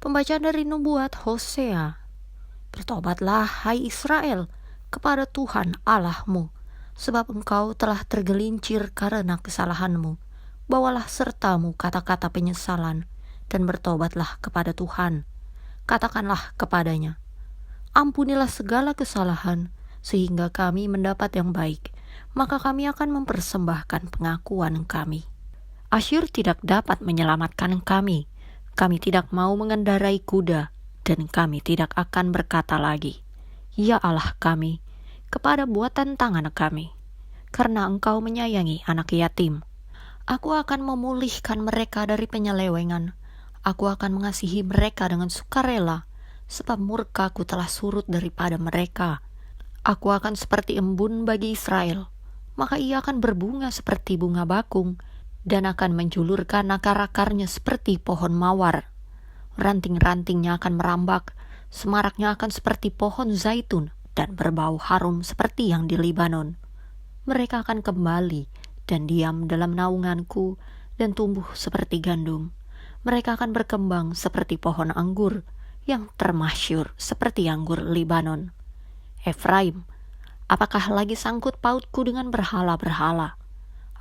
Pembacaan dari nubuat Hosea. Bertobatlah, hai Israel, kepada Tuhan Allahmu, sebab engkau telah tergelincir karena kesalahanmu. Bawalah sertamu kata-kata penyesalan, dan bertobatlah kepada Tuhan. Katakanlah kepadanya, ampunilah segala kesalahan, sehingga kami mendapat yang baik, maka kami akan mempersembahkan pengakuan kami. Asyur tidak dapat menyelamatkan kami. Kami tidak mau mengendarai kuda, dan kami tidak akan berkata lagi, ya Allah kami, kepada buatan tangan kami, karena engkau menyayangi anak yatim. Aku akan memulihkan mereka dari penyelewengan. Aku akan mengasihi mereka dengan sukarela, sebab murkaku telah surut daripada mereka. Aku akan seperti embun bagi Israel, maka ia akan berbunga seperti bunga bakung, dan akan menjulurkan akar-akarnya seperti pohon mawar. Ranting-rantingnya akan merambak, semaraknya akan seperti pohon zaitun, dan berbau harum seperti yang di Libanon. Mereka akan kembali dan diam dalam naunganku, dan tumbuh seperti gandum. Mereka akan berkembang seperti pohon anggur, yang termasyur seperti anggur Libanon. Efraim, apakah lagi sangkut pautku dengan berhala-berhala?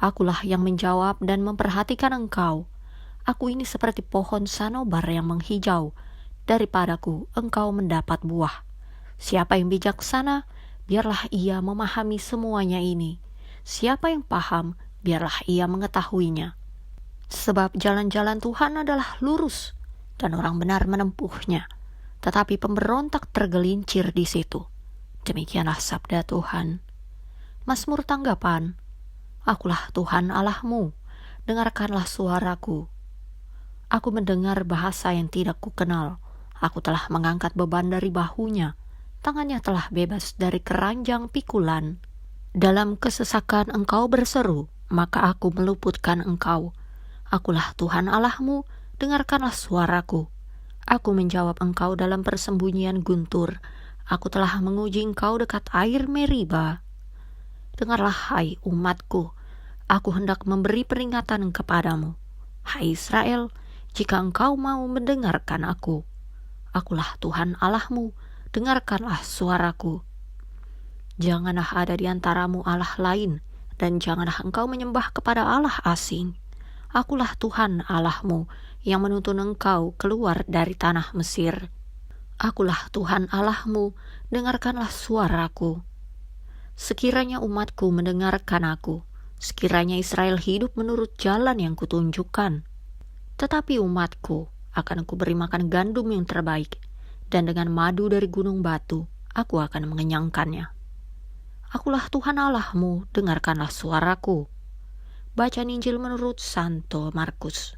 Akulah yang menjawab dan memperhatikan engkau. Aku ini seperti pohon sanobar yang menghijau. Daripadaku engkau mendapat buah. Siapa yang bijaksana, biarlah ia memahami semuanya ini. Siapa yang paham, biarlah ia mengetahuinya. Sebab jalan-jalan Tuhan adalah lurus, dan orang benar menempuhnya. Tetapi pemberontak tergelincir di situ. Demikianlah sabda Tuhan. Mazmur tanggapan. Akulah Tuhan Allahmu, dengarkanlah suaraku. Aku mendengar bahasa yang tidak kukenal. Aku telah mengangkat beban dari bahunya. Tangannya telah bebas dari keranjang pikulan. Dalam kesesakan engkau berseru, maka aku meluputkan engkau. Akulah Tuhan Allahmu, dengarkanlah suaraku. Aku menjawab engkau dalam persembunyian guntur. Aku telah menguji engkau dekat air Meriba. Dengarlah hai umatku, aku hendak memberi peringatan kepadamu. Hai Israel, jika engkau mau mendengarkan aku. Akulah Tuhan Allahmu, dengarkanlah suaraku. Janganlah ada di antaramu Allah lain, dan janganlah engkau menyembah kepada Allah asing. Akulah Tuhan Allahmu, yang menuntun engkau keluar dari tanah Mesir. Akulah Tuhan Allahmu, dengarkanlah suaraku. Sekiranya umatku mendengarkan aku, sekiranya Israel hidup menurut jalan yang kutunjukkan. Tetapi umatku akan kuberi makan gandum yang terbaik, dan dengan madu dari gunung batu aku akan mengenyangkannya. Akulah Tuhan Allahmu, dengarkanlah suaraku. Bacaan Injil menurut Santo Markus.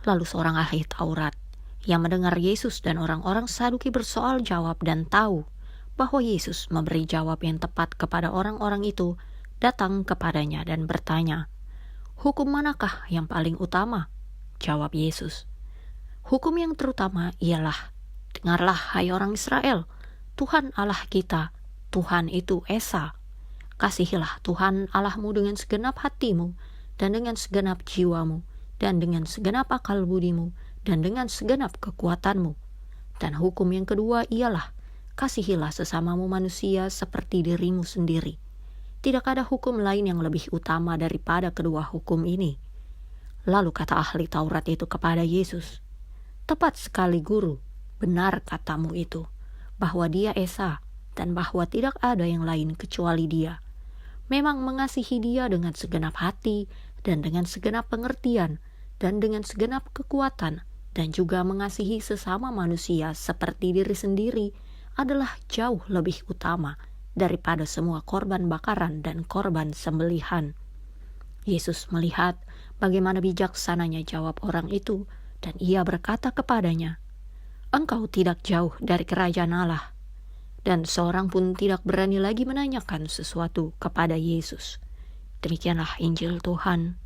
Lalu seorang ahli Taurat yang mendengar Yesus dan orang-orang Saduki bersoal jawab dan tahu bahwa Yesus memberi jawab yang tepat kepada orang-orang itu, datang kepadanya dan bertanya, hukum manakah yang paling utama? Jawab Yesus, hukum yang terutama ialah, dengarlah hai orang Israel, Tuhan Allah kita, Tuhan itu Esa. Kasihilah Tuhan Allahmu dengan segenap hatimu, dan dengan segenap jiwamu, dan dengan segenap akal budimu, dan dengan segenap kekuatanmu. Dan hukum yang kedua ialah, kasihilah sesamamu manusia seperti dirimu sendiri. Tidak ada hukum lain yang lebih utama daripada kedua hukum ini. Lalu kata ahli Taurat itu kepada Yesus, tepat sekali guru, benar katamu itu, bahwa dia Esa, dan bahwa tidak ada yang lain kecuali dia. Memang mengasihi dia dengan segenap hati, dan dengan segenap pengertian, dan dengan segenap kekuatan, dan juga mengasihi sesama manusia seperti diri sendiri, adalah jauh lebih utama daripada semua korban bakaran dan korban sembelihan. Yesus melihat bagaimana bijaksananya jawab orang itu, dan ia berkata kepadanya, engkau tidak jauh dari kerajaan Allah. Dan seorang pun tidak berani lagi menanyakan sesuatu kepada Yesus. Demikianlah Injil Tuhan.